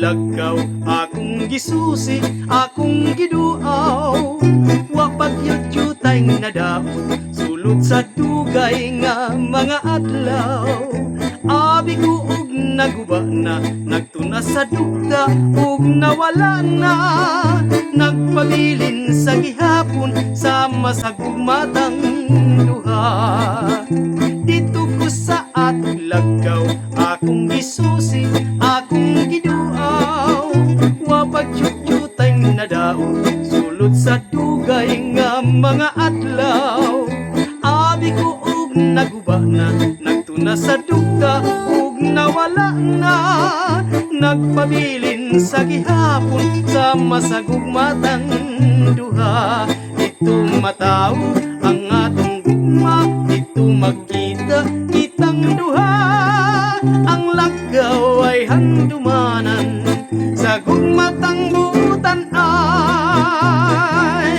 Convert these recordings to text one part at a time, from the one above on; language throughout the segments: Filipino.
lagaw, akong gisusi, akong giduaw. Wa pagyut-yutay nadaot, sulod sa dugay nga mga adlaw. Abi ko og naguba na, nagtuna sa dugda og nawala na. Nagpabilin sa gihapon, sama sa gugmatang duha. Dito ko sa atong lagaw, akong gisusi, akong giduaw. Wa pagyut-yutay nadaot, sulod sa dugay nga mga adlaw. Abi ko og naguba na, nagtuna sa dugda ug nawala na. Nagpabilin sa gihapon, sama sa gugmatang duha. Dito mataw ang atong gugma, dito magkita kitang duha. Ang lagaw ay handumanan, sa gugmatang buutan ay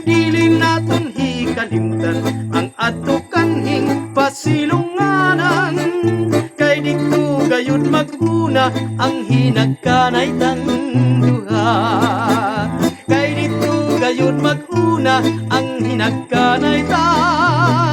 dili naton hikalimtan ang ato kanhing pasilunganan. Kay dito gayud mag-una ang hinagkanay tang duha. Kay dito gayud mag-una ang hinagkanay tang